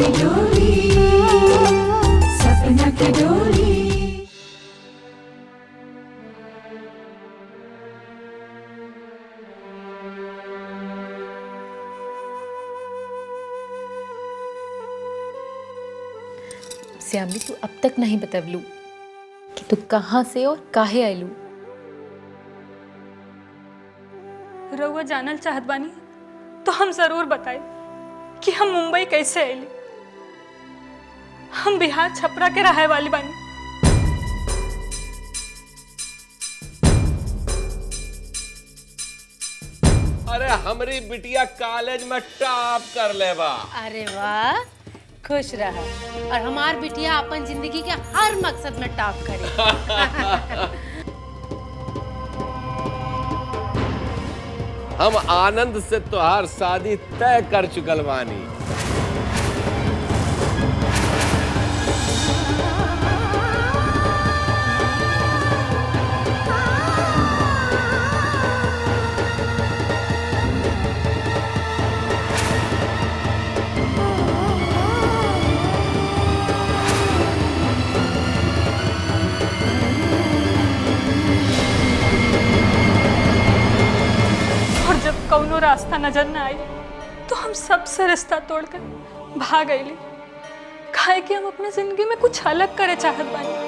की डोली, सपना की डोली। श्यामली, तू अब तक नहीं बतवलू कि तू कहाँ से और काहे आयलू। रउआ जानल चाहत बानी तो हम जरूर बताए कि हम मुंबई कैसे आइली। हम बिहार छपरा के रहे वाली बानी। अरे हमारी बिटिया कॉलेज में टॉप कर लेबा। अरे वाह, खुश रह। और हमार बिटिया अपन जिंदगी के हर मकसद में टॉप करे। हम आनंद से तोहार शादी तय कर चुकल बानी। और जब कौनो रास्ता नजर न आई तो हम सबसे रिश्ता तोड़कर भाग आइली। काहे कि हम अपने जिंदगी में कुछ अलग करे चाहत बानी।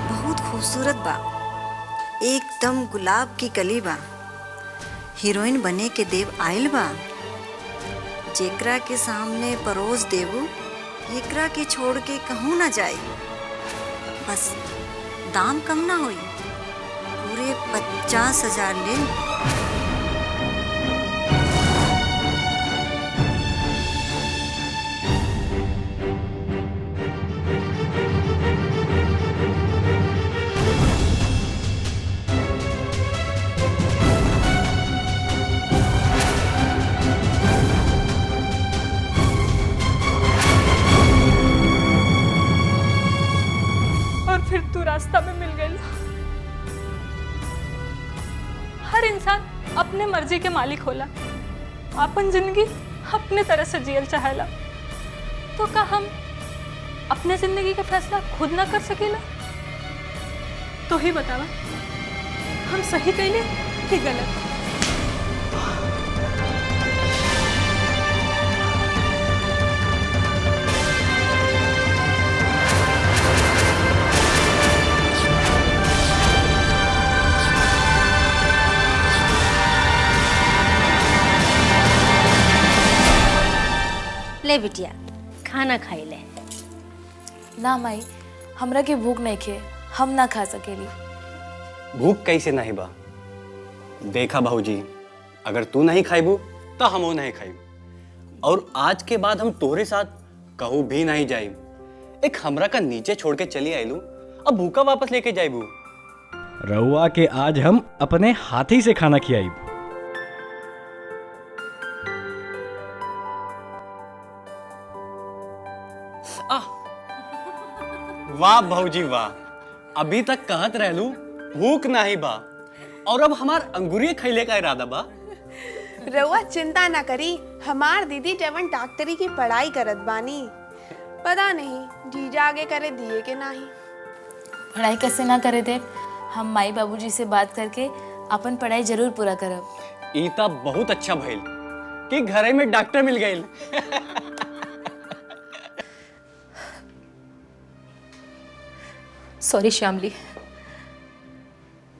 बहुत खूबसूरत बा, एकदम गुलाब की कली बा। हीरोइन बने के देव आइल बा। जेकरा के सामने परोस देवू, एकरा के छोड़ के कहूँ ना जाए। बस दाम कम ना होई, पूरे 50,000 ले। और फिर तू रास्ता में मिल गई। हर इंसान अपने मर्जी के मालिक होला, अपन जिंदगी अपने तरह से जियल चाहेला। तो का हम अपने जिंदगी का फैसला खुद ना कर सकेला? तो ही बतावा, हम सही कइले कि गलत? ले बिटिया, खाना खाई ले। ना माई, हमरा के भूख नहीं खे, हम ना खा सकेली। भूख कैसे नहीं बा? देखा बाबूजी, अगर तू नहीं खाइबू तो हमो नहीं खाइब। और आज के बाद हम तोरे साथ कहूँ भी नहीं जाइब। एक हमरा का नीचे छोड़ के चली आइलू, अब भूखा वापस लेके जाइबू। रहुआ के आज हम अपने हाथी से खाना खियाइब। वाह भाऊजी वाह, अभी तक कहत रहलू भूख नहीं बा, और अब हमार अंगूरी खैले का इरादा बा। रउआ चिंता ना करी, हमार दीदी जवन डॉक्टरी की पढ़ाई करत बानी। पता नहीं जीजा आगे करे दिए के नहीं। पढ़ाई कैसे ना करे दे, हम माई बाबूजी से बात करके अपन पढ़ाई जरूर पूरा करब। ई त बहुत अच्छा भइल कि घरे में डॉक्टर मिल गइल। सॉरी श्यामली,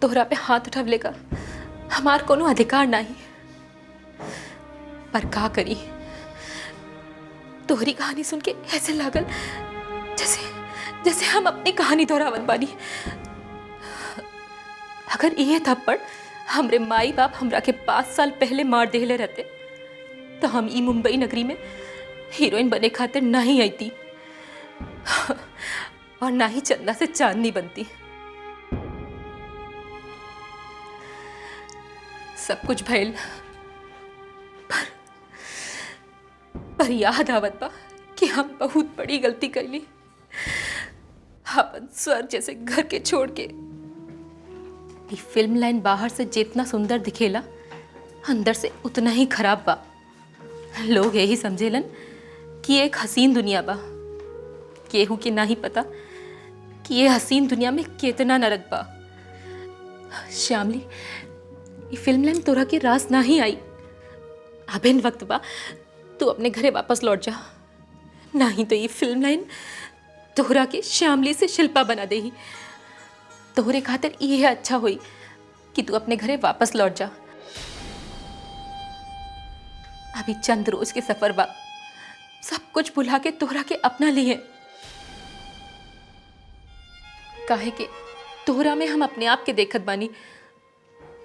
तोहरा पे हाथ उठवले का हमार कोनो अधिकार नहीं। पर का करी, तोहरी कहानी सुन के ऐसे लागल जैसे जैसे हम अपनी कहानी दोहरावत बानी। अगर ये थप्पड़ हमरे माई बाप हमरा के 5 साल पहले मार देले रहते तो हम ई मुंबई नगरी में हीरोइन बने खातिर नहीं आईती और ना ही चंदा से चांदनी बनती। सब कुछ भइल पर याद आवत बा कि हम बहुत बड़ी गलती कैली। अपन स्वर्ग जैसे घर के छोड़ के। ये फिल्म लाइन बाहर से जितना सुंदर दिखेला अंदर से उतना ही खराब बा। लोग यही समझेलन कि एक हसीन दुनिया बा। केहू के नहीं पता कि ये हसीन दुनिया में कितना नरक बा। श्यामली, ये फिल्म लाइन तोरा के रास ना ही आई। अब इन वक्त बा तू अपने घरे वापस लौट जा, नहीं तो ये फिल्म लाइन तोहरा के श्यामली से शिल्पा बना दे ही। तोहरे खातिर ये अच्छा होई कि तू अपने घरे वापस लौट जा। अभी चंद रोज के सफर बा, सब कुछ भुला के तोहरा के अपना लिए। काहे के तोहरा में हम अपने आप के देखत बानी।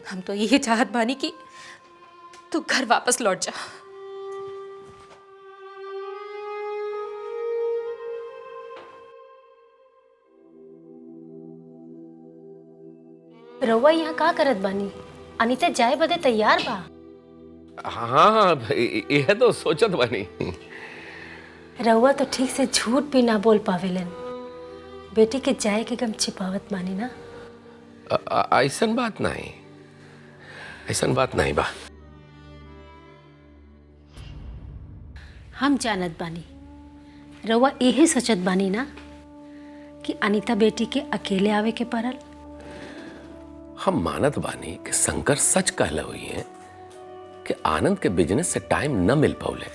हम तो यही चाहत बानी कि तू घर वापस लौट जा। रउआ यहाँ का करत बानी? अनीता जाए बदे तैयार बा। हाँ, यह तो सोचत बानी। रउआ तो ठीक से झूठ भी ना बोल पावेलन। बेटी के जाए के गम छिपावत बानी ना? ऐसन बात नहीं, ऐसन बात नहीं बा। हम जानत बानी रउआ यही सोचत बानी ना कि अनीता बेटी के अकेले आवे के पड़ल। हम मानत बानी कि शंकर सच कहले हुई है कि आनंद के बिजनेस से टाइम न मिल पाउले,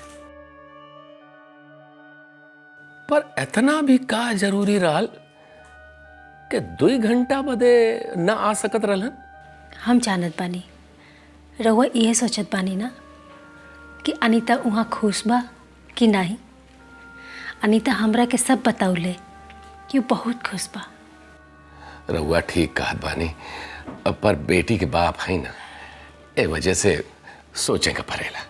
पर इतना भी का जरूरी रहल कि 2 घंटा बदे न आ सकत रहलन। हम जानत बानी रउआ यही सोचत बानी ना कि अनीता वहाँ खुश बा कि नहीं। अनीता हमरा के सब बताउले कि वो बहुत खुश बा। रउआ ठीक कहत बानी, पर बेटी के बाप है ना, ए वजह से सोचे का पड़ेला।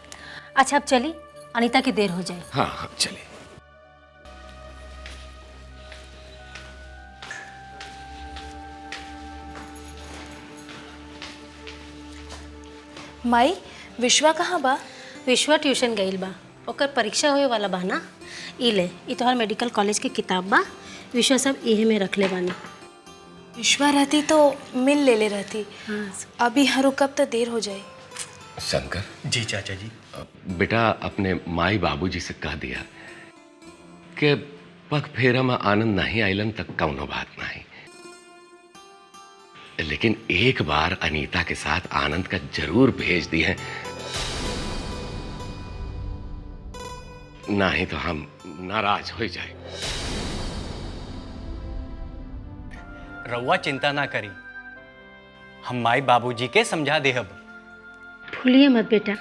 अच्छा अब चली, अनीता की देर हो जाए। हाँ हाँ चलिए। माई, विश्वा कहाँ बा? विश्वा ट्यूशन गईल बा, ओकर परीक्षा होए वाला बा ना। ई ले, ई तोहर मेडिकल कॉलेज के किताब बा। विश्वा सब यही में रख ले बानी। विश्वा रहती तो मिल ले रहती। हाँ। अभी यहाँ रुकब तो देर हो जाए। शंकर जी चाचा जी। बेटा अपने माई बाबूजी से कह दिया कि पग फेरा में आनंद नहीं आइलन तक कौनो बात नहीं, लेकिन एक बार अनीता के साथ आनंद का जरूर भेज दिए, नहीं तो हम नाराज हो जाए। रउआ चिंता ना करी, हम माई बाबूजी के समझा देहब। भूलिए मत बेटा,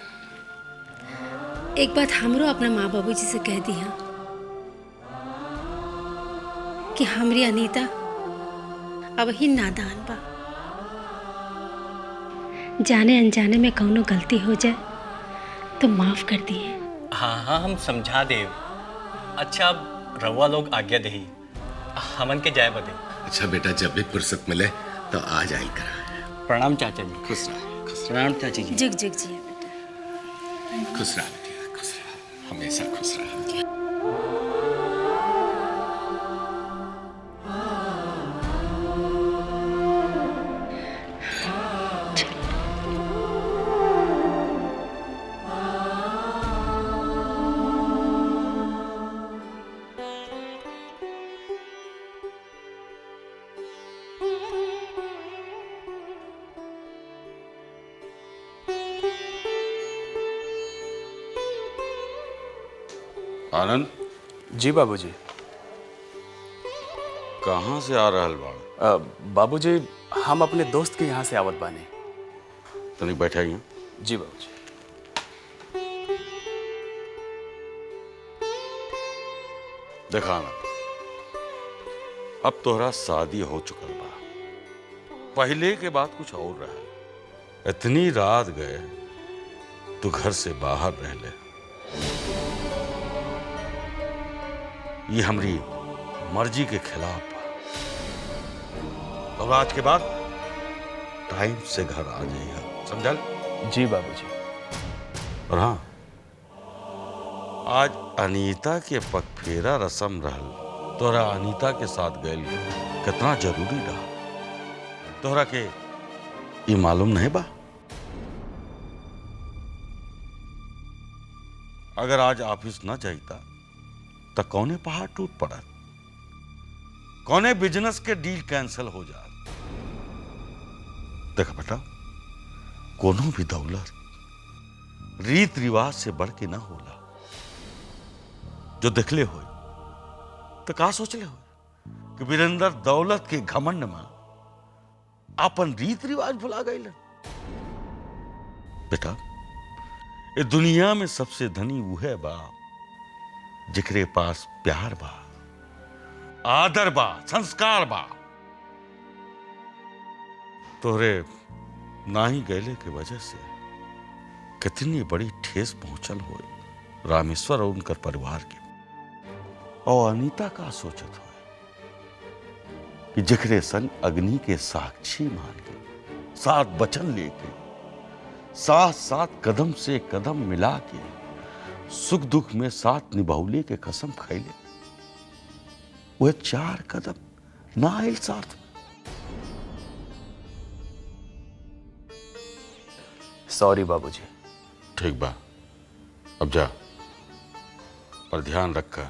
एक बात हमरो अपने माँ बाबूजी से कह दी है कि हमरी अनीता अब ही नादान बा। जाने अनजाने में कौनो गलती हो जाए तो माफ कर दिए। हाँ हाँ हम समझा देव। अच्छा अब रउआ लोग आज्ञा दही, हमन के जाए बदे। अच्छा बेटा, जब भी फुर्सत मिले तो आ जाए करा। प्रणाम चाचा जी। खुश रह, खुश रह, प्रणाम चाची जी। जिग जिग जी बेटा। खुश रह बेटा, खुश रह, हमेशा खुश रह। आनंद जी बाबूजी। कहाँ से आ रहल बाड़? बाबूजी हम अपने दोस्त के यहाँ से आवत बानी। तनिक बैठा ही। जी बाबूजी। देखा ना, अब तोहरा शादी हो चुकल बा। पहले के बाद कुछ और रहा। इतनी रात गए तू घर से बाहर रह ले, ये हमारी मर्जी के खिलाफ बा। और आज के बाद टाइम से घर आ जाइए, समझल? जी बाबूजी। और हाँ, आज अनीता के पग फेरा रसम रहल, तोरा अनीता के साथ गैल कितना जरूरी रहा। तोहरा के ये मालूम नहीं बा? अगर आज ऑफिस न जाता तो कौने पहाड़ टूट पड़त, कौने बिजनेस के डील कैंसिल हो जात। देख बेटा, कोनो भी दौलत रीत रिवाज से बढ़ के ना होला। जो देखले हो तो का सोचले हो कि वीरेंद्र दौलत के घमंड में अपन रीत रिवाज भुला गए। बेटा, ये दुनिया में सबसे धनी वो है बा जिकरे पास प्यार बा, आदर बा, संस्कार बा। तोहरे नाही गैले के वजह से कितनी बड़ी ठेस पहुंचल हो रामेश्वर और उनकर परिवार के। और अनीता का सोचत हो कि जिकरे संग अग्नि के साक्षी मान के, साथ वचन लेके, साथ साथ कदम से कदम मिला के, सुख दुख में साथ निभावले के कसम खैले, वह 4 कदम ना आयल साथ। सॉरी बाबूजी। ठीक बा, अब जा और ध्यान रखा।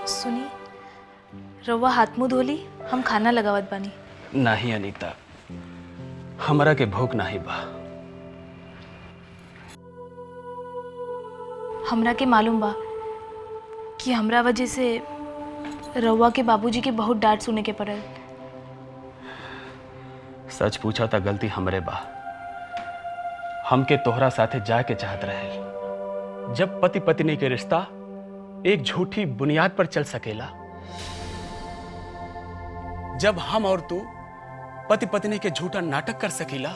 सुनी, रउआ हाथ मुंह धोली, हम खाना लगावत बानी। नहीं अनीता, हमरा के भूख नहीं बा। हमरा के मालूम बा कि हमरा वजह से रउआ के बाबूजी के बहुत डांट सुने के पड़ल। सच पूछा था गलती हमरे बा। हमके तोहरा साथे जाके चाहत रहे। जब पति पत्नी के रिश्ता एक झूठी बुनियाद पर चल सकेला, जब हम और तू पति पत्नी के झूठा नाटक कर सकेला,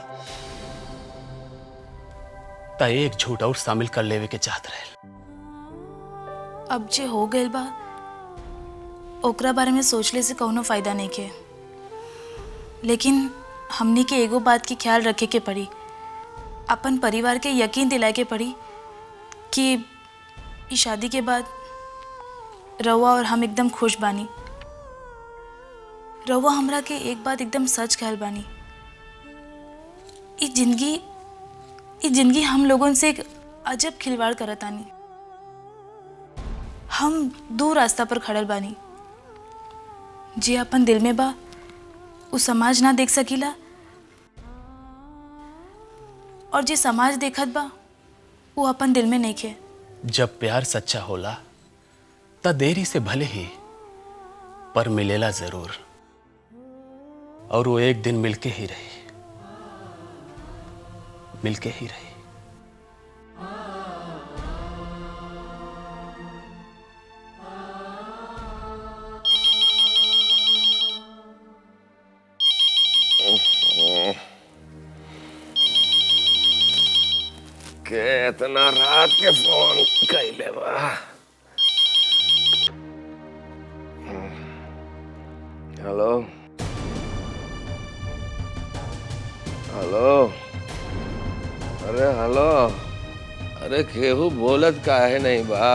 ता एक झूठ और शामिल कर लेवे के चाहत रहे। अब जे हो गइल बा ओकरा बारे में सोचले से कौनो फायदा नहीं के। लेकिन हमनी के एगो बात की ख्याल रखे के पड़ी, अपन परिवार के यकीन दिलाए के पड़ी कि इस शादी के बाद रउआ और हम एकदम खुश बानी। रउआ हमरा के एक बात एकदम सच कहल बानी, ई जिंदगी हम लोगन से एक अजब खिलवाड़ करतानी। हम 2 रास्ता पर खड़ल बानी, जे अपन दिल में बा उ समाज ना देख सकीला, और जे समाज देखत बा वो अपन दिल में नहीं खे। जब प्यार सच्चा होला ता देरी से भले ही पर मिलेला जरूर, और वो एक दिन मिलके ही रही, मिलके ही रही। कितना रात के फोन कैले बा। हेलो हेलो, अरे हेलो, अरे केहू बोलत काहे नहीं बा।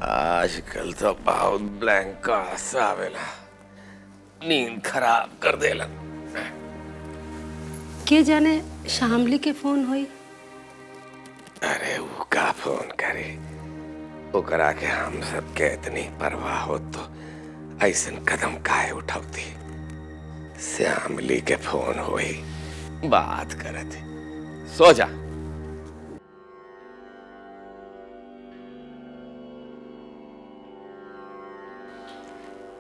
आजकल तो बहुत ब्लैंक सा आवेला, नींद खराब कर देला। के जाने शामली के फोन होई। अरे वो का फोन करे, ओकरा के हम सबके इतनी परवाह हो तो ऐसन कदम काहे उठावती। श्यामली के फोन होई, बात करत। सो जा।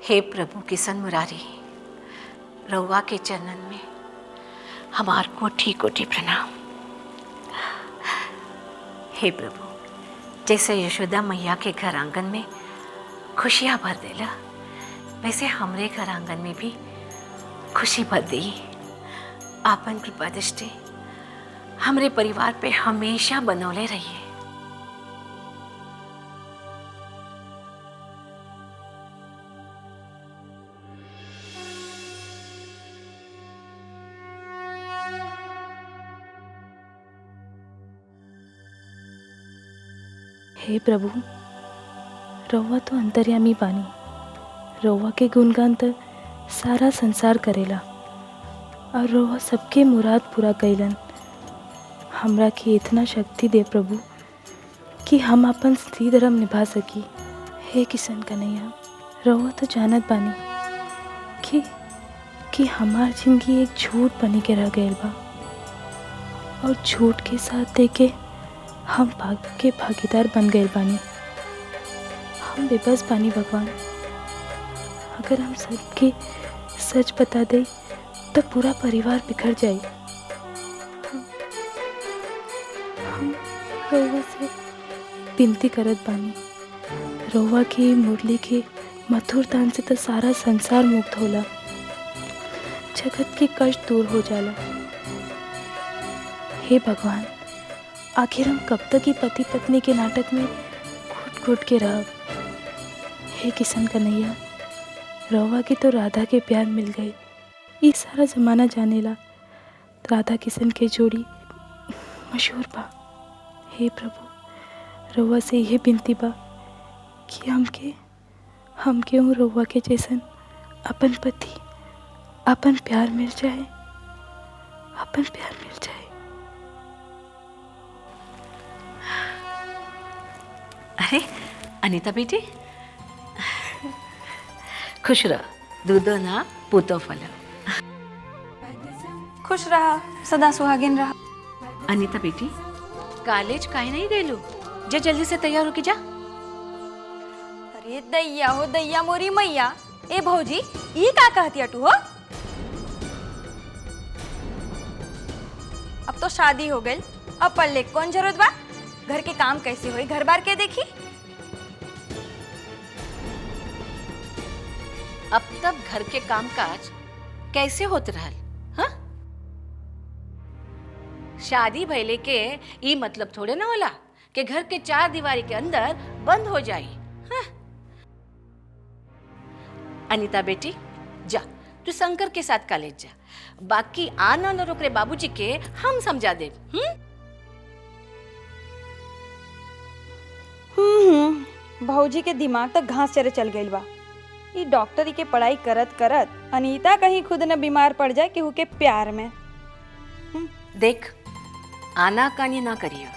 हे प्रभु किशन मुरारी, रउआ के चरणन में हमार कोटि कोटि प्रणाम। हे प्रभु, जैसे यशोदा मैया के घर आंगन में खुशियाँ भर देला, वैसे हमरे घर आंगन में भी खुशी भर दी। आपन कृपा दृष्टि हमरे परिवार पे हमेशा बनौले रहिए। हे प्रभु, रउआ तो अंतर्यामी बानी। रउआ के गुणगान तो सारा संसार करेला और रउआ सबके मुराद पूरा कैलन। हमरा के इतना शक्ति दे प्रभु कि हम अपन स्त्री धर्म निभा सकी। हे किशन कन्हैया, रउआ तो जानत बानी कि हमार जिंदगी एक झूठ बनी के रह गईल बा और झूठ के साथ देके हम भाग के भागीदार बन गए बानी। हम बेबस बानी भगवान। अगर हम सबके सच बता दे तो पूरा परिवार बिखर जाए। हम रउआ से विनती करत बानी, रउआ की मुरली के मधुर तान से तो सारा संसार मुक्त होला, जगत के कष्ट दूर हो जाला। हे भगवान, आखिर हम कब तक ही पति पत्नी के नाटक में घुट घुट के रह। हे किशन कन्हैया, रउआ की तो राधा के प्यार मिल गए। ये सारा जमाना जानेला राधा किशन के जोड़ी मशहूर बा। हे प्रभु, रउआ से यह विनती बा कि हमके रउआ के जैसन अपन पति, अपन प्यार मिल जाए, अपन प्यार मिल जाए। अरे अनीता बेटी, खुश रह, दूधो ना पूतो फल। खुश रहा, सदा सुहागिन रहा। अनीता बेटी, कॉलेज काहे नहीं गेलू? जा जल्दी से तैयार होके जा। अरे दैया हो दैया मोरी मैया। ए भौजी, ये का कहती अटू हो? अब तो शादी हो गई, अब पढ़ले कौन जरूरत बा? घर के काम कैसे होई, घर बार के देखी। अब तक घर के कामकाज कैसे होते रहल? हाँ, शादी भइले के ई मतलब थोड़े ना होला कि घर के चार दीवारी के अंदर बंद हो जाई। हाँ? अनीता बेटी, जा तू शंकर के साथ कॉलेज जा, बाकी आना न रोक रे बाबूजी के हम समझा दे। भौजी के दिमाग तक घास चरे चल गई बा। ई डॉक्टरी के पढ़ाई करत करत अनीता कहीं खुद न बीमार पड़ जाए केहू के प्यार में। देख, आना कानी ना करिया।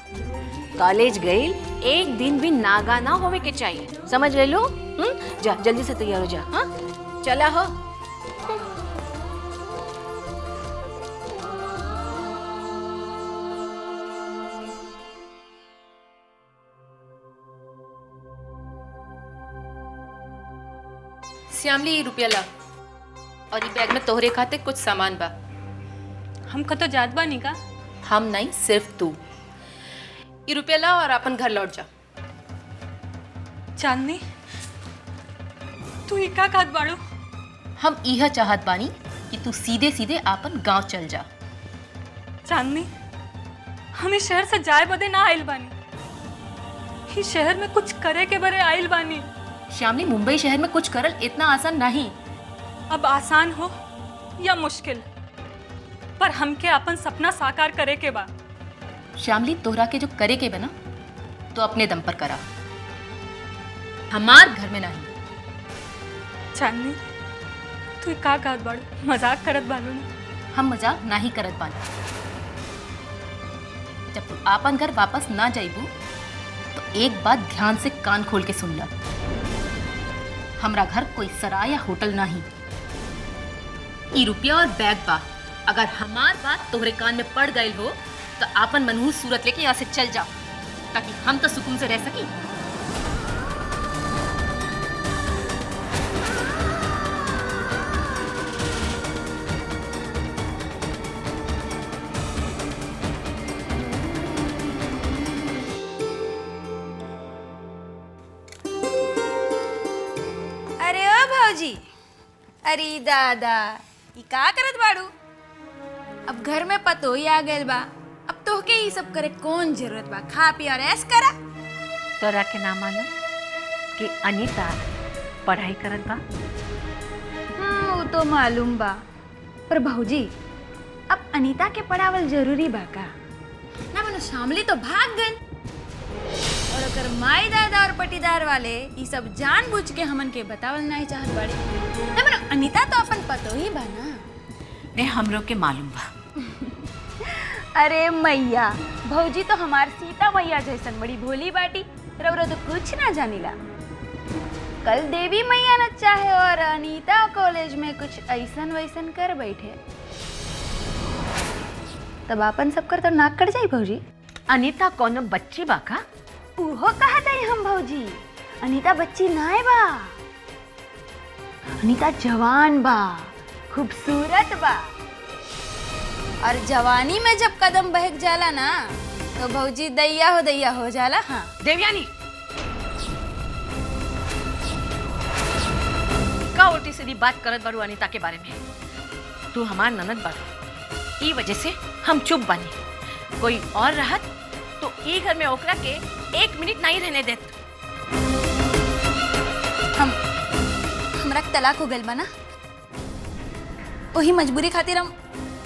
कॉलेज गई एक दिन भी नागा ना होवे के चाहिए, समझ गए लो? जा जल्दी से तैयार हो जा। हाँ, चला हो। श्यामली, ये रुपया ला और ये बैग में तोहरे खाते कुछ सामान बा। हमको तो जात बानी का। हम नहीं, सिर्फ तू। ये रुपया ला और अपन घर लौट जा। चांदनी, तू ही का कहत बाड़ू? हम यह चाहत बानी कि तू सीधे सीधे अपन गांव चल जा। चांदनी, हम इस शहर से जाए बदे ना आइल बानी। इस शहर में कुछ करे के बरे आइल बानी। श्यामली, मुंबई शहर में कुछ करल इतना आसान नहीं। अब आसान हो या मुश्किल, पर हमके अपन सपना साकार करे के बा। श्यामली, तोहरा के जो करे के बना तो अपने दम पर करा, हमार घर में नहीं। चांदनी, तू का कहत बाड़ू? मजाक करत बालू ना? हम मजाक नहीं करत बानी। जब तू आपन घर वापस ना जाइबू तो एक बात ध्यान से कान खोल के सुन ला। हमरा घर कोई सराय या होटल नहीं। ई रुपया और बैग बा, अगर हमार बात तोहरे कान में पड़ गई हो तो आपन मनहूस सूरत लेके यहाँ से चल जाओ, ताकि हम तो सुकून से रह सकी। भौजी। अरे दादा, ई का करत बाड़ू? अब घर में पतोही आ गइल बा, अब तोहके ई सब करे कौन जरूरत बा? खा पी और ऐश करा। तोरा के ना मालूम कि अनीता पढ़ाई करत बा? वो तो मालूम बा, पर भौजी अब अनीता के पढ़ावल जरूरी बा का? ना मनो शामली तो भाग गई और अगर माई दादा और पटीदार वाले ये सब जानबूझ के हमन के बतावल नहीं चाहत बड़े। ना मनो अनीता तो अपन पतोही बा ना। ने हमरो के मालूम बा। अरे मैया, भौजी तो हमार सीता मैया जैसन बड़ी भोली बाटी, रउरा तो कुछ ना जानिला। कल देवी मैया न चाहे और अनीता कॉलेज में कुछ ऐसन वैसन कर बैठे, तब अपन सब कर तो नाक कट जाई भौजी। अनीता कोनो बच्ची बा का? उहो कहत है हम भौजी, अनीता बच्ची नाय बा, अनीता जवान बा, खूबसूरत बा, और जवानी में जब कदम बहक जाला ना तो भौजी दैया हो जाला। हाँ देवयानी, का उल्टी सीधी बात करत बारू अनीता के बारे में? तू हमार ननद बारू, ई वजह से हम चुप बानी। कोई और रहत तो ई घर में ओकरा के 1 मिनट नहीं रहने देत। हमरा के तलाक हो गइल बा ना, वही मजबूरी खातिर हम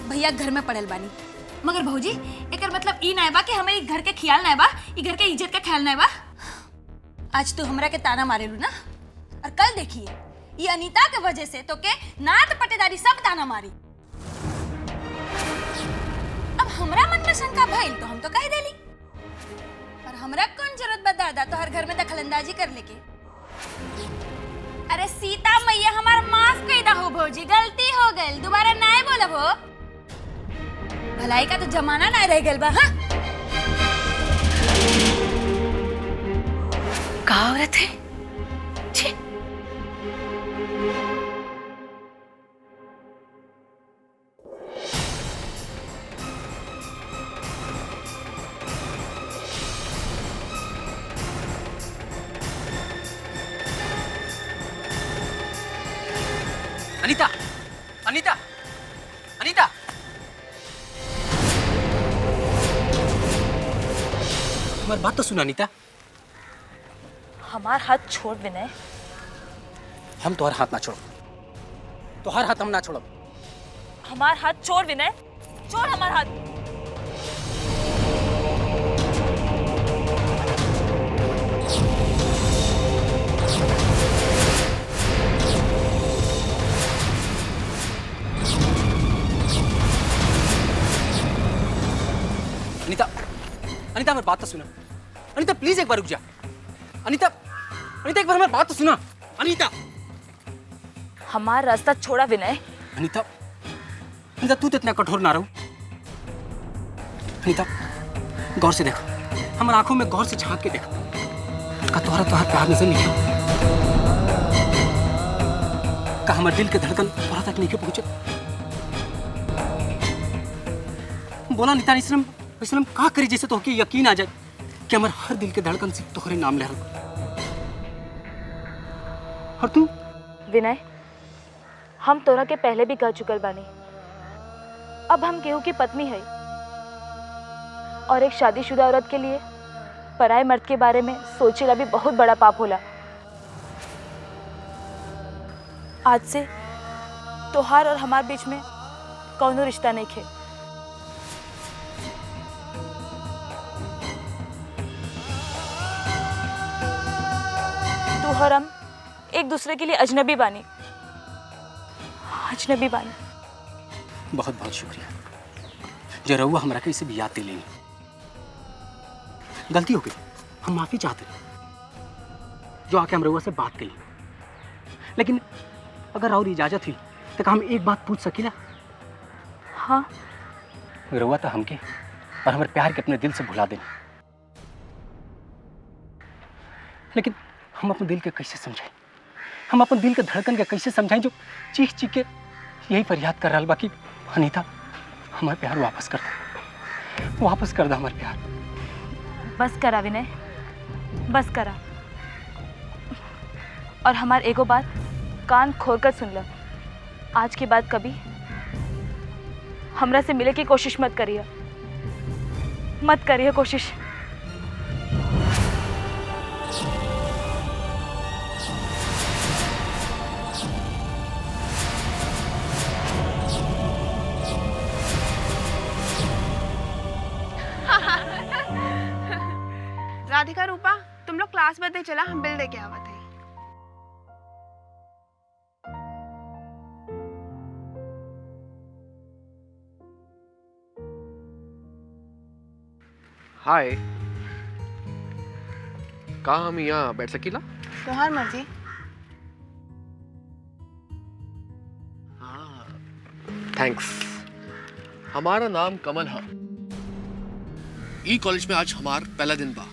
भैया घर में पड़ल बानी। मगर भौजी एकर मतलब ई ना बा कि हमें घर के ख्याल ना बा, ई घर के इज्जत का ख्याल ना बा। आज तू हमरा के ताना मारेलू ना, और कल देखिए ये अनीता के वजह से तो के नात पटेदारी सब ताना मारी। अब हमरा मन में शंका भइल तो हम तो कह देली, और हमरा कौन जरूरत बा दादा तो हर घर में दखलंदाजी कर लेके। अरे सीता मैया हमार माफ कर दा हो भौजी, गलती हो गई, दोबारा ना बोलब हो। भलाई का तो जमाना ना रह गइल बा। हाँ का औरत है? छी। अनीता, अनीता, अनीता, हमारी बात तो सुना अनीता। हमार हाथ छोड़ विनय। हम तुम्हारा हाथ ना छोड़ो, तुम्हारा हाथ हम ना छोड़ो। हमार हाथ छोड़ विनय, छोड़ हमार हाथ। अनीता, अनीता हमारी बात तो सुना। अनीता प्लीज एक बार रुक जा। अनीता, अनीता एक बार हमारी बात तो सुना। अनीता, हमार रास्ता छोड़ा विनय। अनीता, अनीता तू तो इतना कठोर ना रहो। अनीता गौर से देखो, हमारी आंखों में गौर से झांक के देखो। का तुम्हारा प्यार नजर नहीं है? का हमारे दिल के धड़कन तुम्हारा तक नहीं पहुंचे? बोला अनीता, इसलिए का करी जैसे तो यकीन आ जाए कि हमारे हर दिल के धड़कन से तुम्हारे नाम ले रहा। और तू विनय, हम तोरा के पहले भी कह चुकल बानी, अब हम केहू की पत्नी है, और एक शादीशुदा औरत के लिए पराये मर्द के बारे में सोचेला भी बहुत बड़ा पाप होला। आज से तोहार और हमार बीच में कौनो रिश्ता नहीं खे। तू और हम एक दूसरे के लिए अजनबी बानी, अजनबी बानी। बहुत बहुत शुक्रिया जो रहुआ हमारा के इसे भी याद दिली। गलती हो गई, हम माफी चाहते हैं जो आके हम रहुआ से बात कही। लेकिन अगर और इजाजत हुई तो हम एक बात पूछ सकीला? हाँ। रहुआ तो हमके और हमारे प्यार के अपने दिल से भुला देना, लेकिन हम अपने दिल के कैसे समझाएं? हम अपने दिल के धड़कन के कैसे समझाएं जो चीख चीख के यही फरियाद कर रहा बा कि अनीता हमारे प्यार वापस कर दे, वापस कर दे हमारे प्यार। बस करा विनय, बस करा। और हमार एगो बात कान खोल कर सुन लो, आज के बाद कभी हमरा से मिले की कोशिश मत करिए कोशिश। राधिका, रूपा, तुम लोग क्लास बदले चला, हम बिल दे के आवत है। हाय, का हम यहाँ बैठ सकीला? तोहार मर्जी। थैंक्स। हमारा नाम कमल है। ई कॉलेज में आज हमार पहला दिन बा।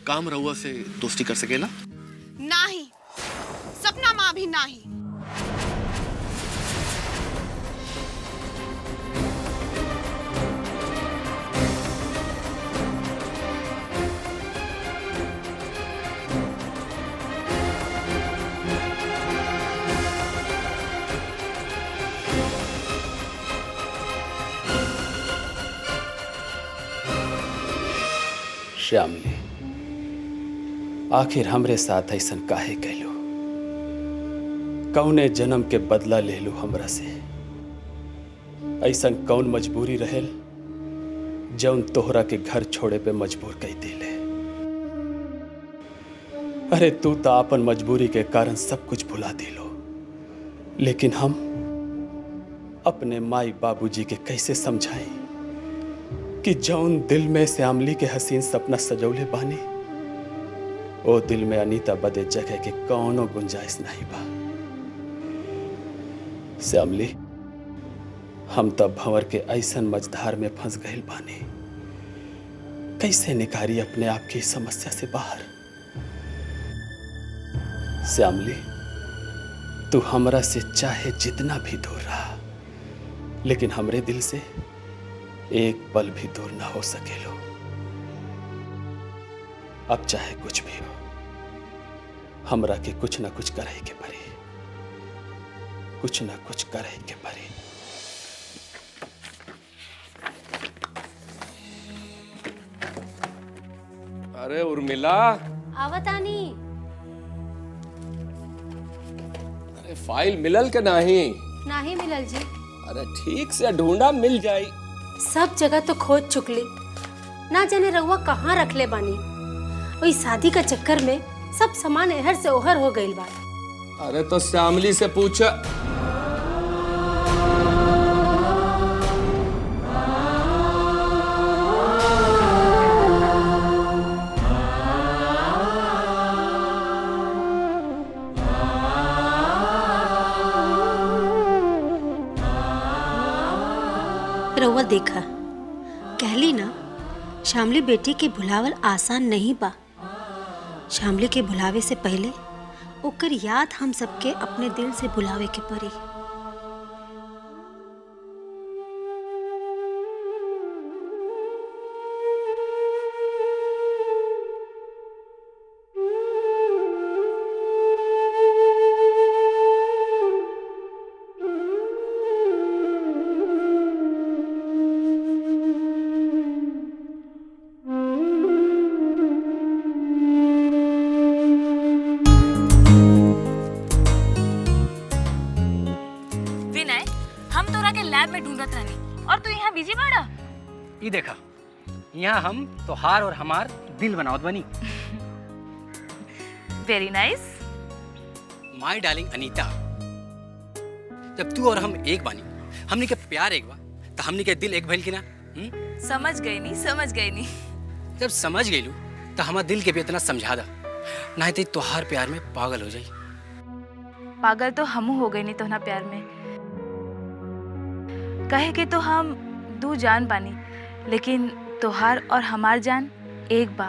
काम रहुआ से दोस्ती कर सकेला? नाही, सपना माँ भी नाही। श्यामली, आखिर हमरे साथ ऐसन काहे कैलो? कौने जन्म के बदला ले लो हमरा से? ऐसन कौन मजबूरी रहेल जौन तोहरा के घर छोड़े पे मजबूर कई दिले? अरे तू तो अपन मजबूरी के कारण सब कुछ भुला दिलो, लेकिन हम अपने माई बाबूजी के कैसे समझाई कि जौन दिल में श्यामली के हसीन सपना सजौले बानी, ओ दिल में अनीता बदे जगह के कौनो गुंजाइश नहीं बा। श्यामली, हम तब भंवर के ऐसन मझधार में फंस गए बानी, कैसे निकारी अपने आप की समस्या से बाहर? श्यामली, तू हमरा से चाहे जितना भी दूर रहा, लेकिन हमरे दिल से एक पल भी दूर ना हो सकेलो। अब चाहे कुछ भी हो, हमरा के कुछ ना कुछ करे के पड़ी, कुछ ना कुछ करे के पड़ी। अरे उर्मिला, आवतानी। अरे फाइल मिलल के नहीं? नाही मिलल जी। अरे ठीक से ढूंढा, मिल जाई। सब जगह तो खोज चुकली, ना जाने रउआ कहाँ रखले बानी। वही शादी का चक्कर में सब सामान एहर से ओहर हो गइल बा। अरे तो श्यामली से पूछ। रउआ देखा, कहली ना, श्यामली बेटी के भुलावल आसान नहीं बा। श्यामली के भुलावे से पहले ओकर याद हम सबके अपने दिल से भुलावे के पड़ी। लैब में ढूंढत रहनी और तू यहाँ बिजी बाड़ा। ये देखा, यहाँ हम तोहार और हमार दिल बनावत बनी। Very nice. My darling Anita, जब तू और हम एक बानी, हमने के प्यार एक बा, तो हमने के दिल एक भइल की ना? समझ गई नी। जब समझ गईलू तो हमार दिल के भी इतना समझा दा, नहीं तो तोहार प्यार में पागल हो जाई। पागल तो हम हो गई नहीं तोहना प्यार में। कहे के तो हम दू जान बानी, लेकिन तोहार और हमार जान एक बा,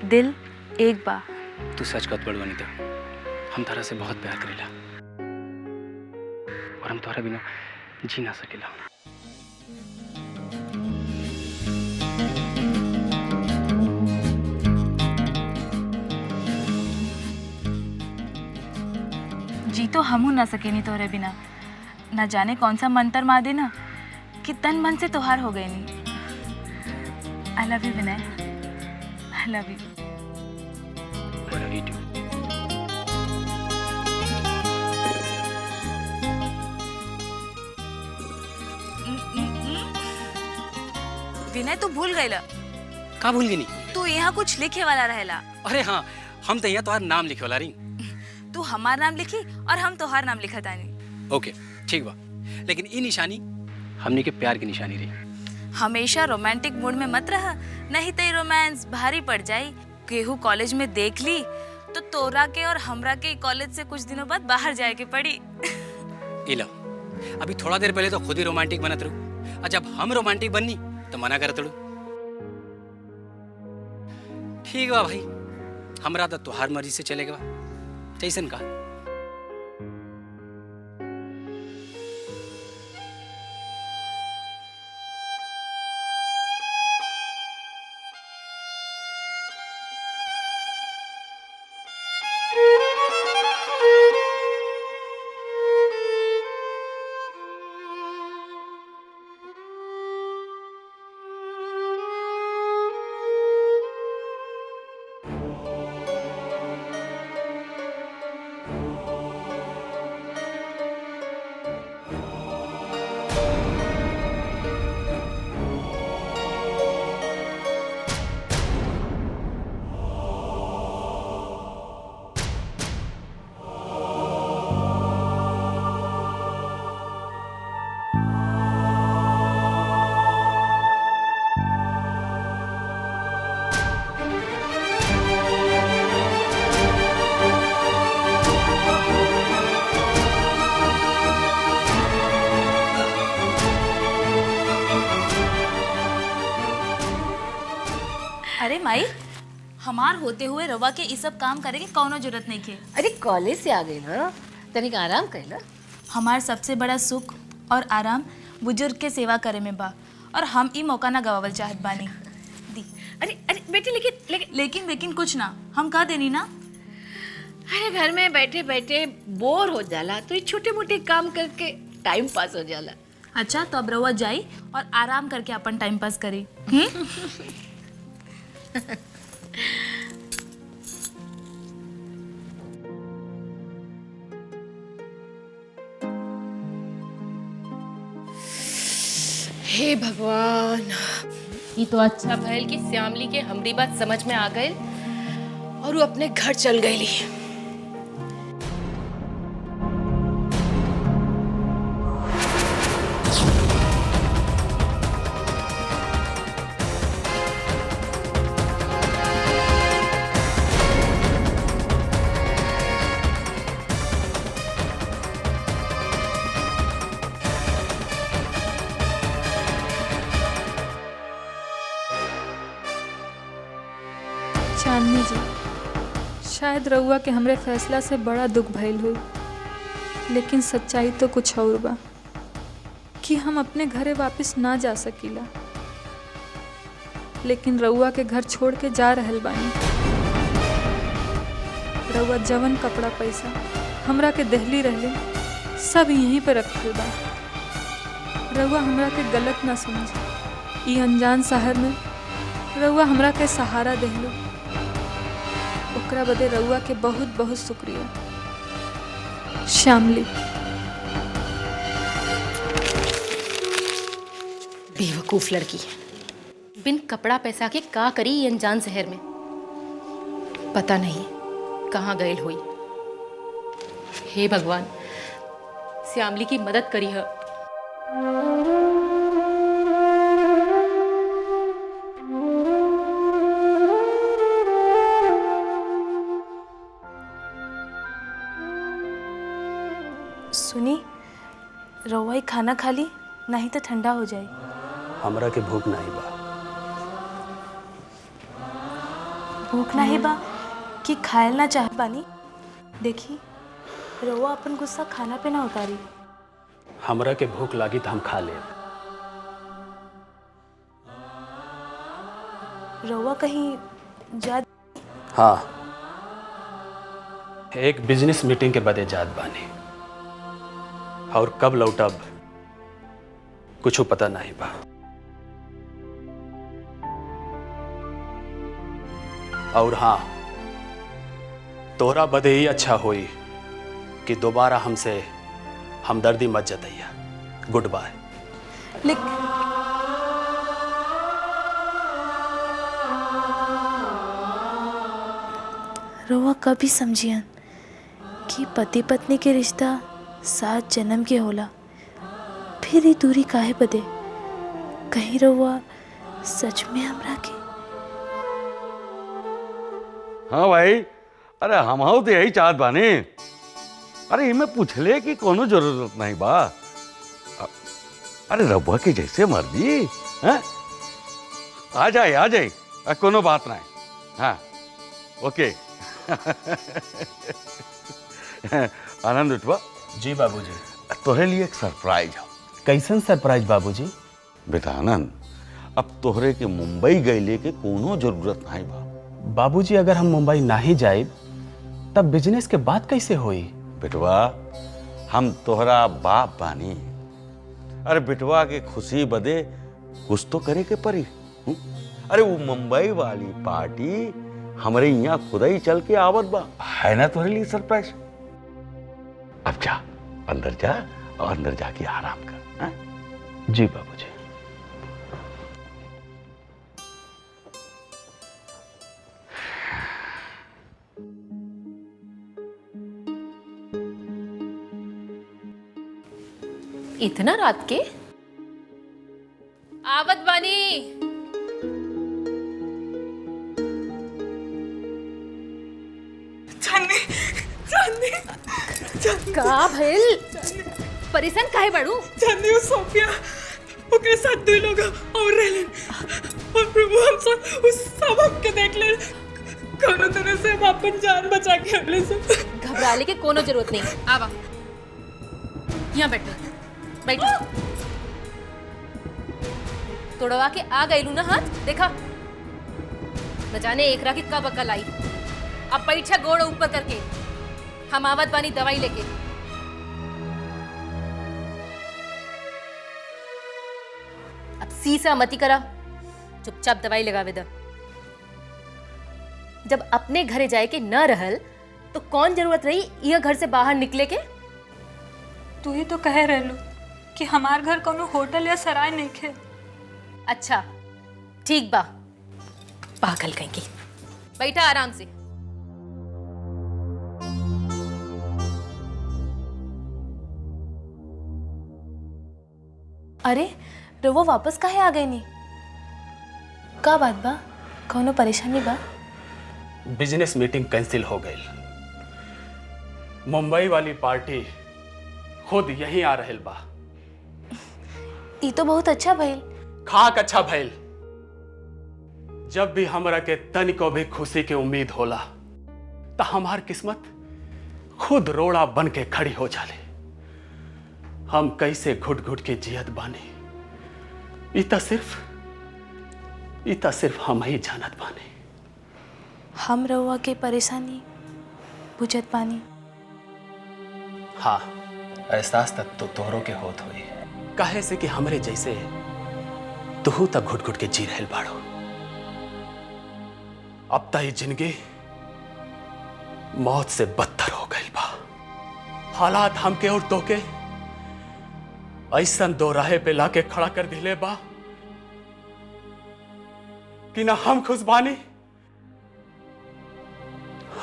दिल एक बा। तू सच कहत बड़ू अनीता, हम तारा से बहुत प्यार करेला और हम तोहरा बिना जी ना सकेला। ई तो हमहू ना सकेनी तोहरे बिना। न जाने कौन सा मंत्र मार दे ना कि तन मन से तोहार हो गई नी। I love you Vinay, I love you. Vinay तू भूल गईला। का भूल गई नहीं? तू यहाँ कुछ लिखे वाला रहेला। अरे हाँ, हम तो यहाँ तुम्हारा नाम लिखे वाला रही। तू हमार नाम लिखी और हम तोहार नाम लिखा तानी। ओके ठीक बा, लेकिन ये निशानी हमने के प्यार की निशानी रही। हमेशा रोमांटिक मूड में मत रहा, नहीं तो रोमांस भारी पड़ जाई। केहू कॉलेज में देख ली तो तोरा के और हमरा के कॉलेज से कुछ दिनों बाद बाहर जाए के पड़ी। इला, अभी थोड़ा देर पहले तो खुद ही रोमांटिक बनत रहू, और जब हम रोमांटिक बननी तो मना करत रहू। ठीक बा भाई, हमरा तो तुहार मर्जी से चलेगा जैसन का। अरे माई, हमार होते हुए रवा के इस सब काम करे के कौनो जरूरत नहीं के। अरे कॉलेज से आ गई ना, तनिक आराम कर ला। हमार सबसे बड़ा सुख और आराम बुजुर्ग के सेवा करे में बा, और हम ई मौका ना गवावल चाहत बानी। दी। अरे अरे बेटी, लेकिन कुछ ना, हम कह देनी ना। अरे घर में बैठे बैठे बोर हो जाला तो ये छोटे मोटे काम करके टाइम पास हो जाला। अच्छा, तो अब रवा जाई और आराम करके अपन टाइम पास करी। हे भगवान, ये तो अच्छा भइल कि श्यामली के हमरी बात समझ में आ गई और वो अपने घर चल गई। चांदनी जी, शायद रउआ के हमरे फैसला से बड़ा दुख भइल हुई, लेकिन सच्चाई तो कुछ और बा कि हम अपने घरे वापस ना जा सकीला। लेकिन रउआ के घर छोड़ के जा रहल बानी। रउआ जवन कपड़ा पैसा हमरा के देहली रहले सब यहीं पे रखल बा। रउआ हमरा के गलत ना समझ। ई अनजान शहर में रउआ हमरा के सहारा देहलो, ओकरा बदे रउआ के बहुत बहुत शुक्रिया। श्यामली। बेवकूफ लड़की, बिन कपड़ा पैसा के का करी ये अनजान शहर में। पता नहीं कहाँ गयल हुई। हे भगवान, श्यामली की मदद करी है। सुनी, रउआ खाना खा ली, नहीं तो ठंडा हो जाए। हमरा के भूख नहीं बा। भूख नहीं बा कि खायल ना चाह बानी? देखी, रउआ अपन गुस्सा खाना पे ना उतारी। हमरा के भूख लागी तो हम खा ले। रउआ कहीं जा? हाँ, एक बिजनेस मीटिंग के बदे जात बानी। और कब लौटब कुछ पता नहीं बा। और हाँ, तोहरा बदे ही अच्छा होई कि दोबारा हमसे हमदर्दी मत जतैया। Good by. रउआ कभी समझियन कि पति पत्नी के रिश्ता 7 जन्म के होला, फिर ये दूरी काहे बदे? कहीं रउआ सच में हमरा के? हाँ भाई, अरे हम तो यही चाहत बानी। अरे इमे पूछले की कोनो जरूरत नहीं बा। अरे रब्बा के जैसे मर्जी है। आ जाए कोनो बात नहीं। हाँ ओके। आनंद उठवा। जी बाबूजी। तोहरे लिए एक सरप्राइज हो। कैसन सरप्राइज बाबूजी? बेटा आनंद, अब तोहरे के मुंबई गईले के कोनो जरूरत नहीं बा। बाबूजी अगर हम मुंबई नहीं जाए तब बिजनेस के बात कैसे होई? बेटवा हम तोहरा बाप बानी। अरे बेटवा के खुशी बदे कुछ तो करे के परी। अरे वो मुंबई वाली पार्टी हमारे यहाँ खुदा ही चल के आवत बा, है ना तोहरे लिए सरप्राइज। अब जा अंदर जा और अंदर जाके आराम कर। हा? जी बाबूजी। इतना रात के आवत बानी। का भइल? परेशान काहे बाड़ू? चांदी और सोफिया ओकरे साथ 2 लोग और रहलन और प्रभु हम सब उस सबक के देख ले कोनो तरह से हम अपन जान बचा के हमले से। घबराले के कोनो जरूरत नहीं। आवा यहाँ बैठो। तोड़वा के आ गईलू ना हाथ, देखा न जाने एकरा की कब अकल आई। अब बैठा गोड़ ऊपर करके, हम आवत बानी दवाई लेके। अब सीसा मती करा, चुपचाप दवाई लगावे द। जब अपने घरे जाए के न रहल तो कौन जरूरत रही यह घर से बाहर निकले के? तू ही तो कह रहलू कि हमार घर कोनो होटल या सराय नहीं खे। अच्छा ठीक बा, पागल कहीं की। बैठा आराम से। अरे रउआ वापस काहे आ गई नी? का बात बा? कौनो परेशानी बा? बिजनेस मीटिंग कैंसिल हो गई। मुंबई वाली पार्टी खुद यहीं आ रहल बा। ई तो बहुत अच्छा भइल। खाक अच्छा भइल। जब भी हमरा के तनिको भी खुशी के उम्मीद होला तो हमार किस्मत खुद रोड़ा बन के खड़ी हो जाले। हम कैसे घुट घुट के जियत बानी इता सिर्फ हम ही जानत बानी। हम रउआ के परेशानी बुझत बानी। हाँ, एहसास तक तो तोहरों के होत हुई। काहे से कि हमरे जैसे तुहू तक घुट घुट के जी रहल बाड़ो। अब तई जिंदगी मौत से बदतर हो गई बा। हालात हमके और तोके ऐसन दो राहे पे लाके खड़ा कर दिले बा कि ना हम खुश बानी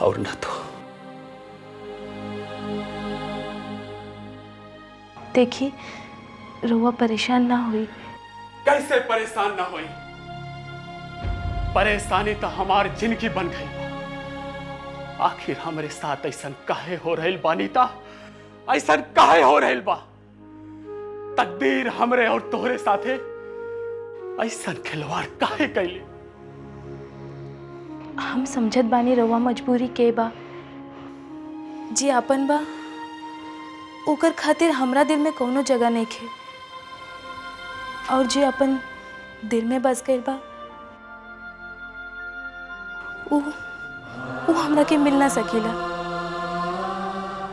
और न तो। देखी रउआ परेशान ना हुई। कैसे परेशान ना हुई? परेशानी तो हमार जिंदगी बन गई बा। आखिर हमारे साथ ऐसन काहे हो रहल बानी ता? ऐसन काहे हो रहल बा? तकदीर हमरे और तोहरे साथे ऐसन खिलवाड़ काहे कैले? हम समझत बानी रउआ मजबूरी के बा। जी आपन बा ओकर खातिर हमरा दिल में कोनो जगह नहीं खे, और जे अपन दिल में बस गइल बा वो हमरा के मिल ना सकेला।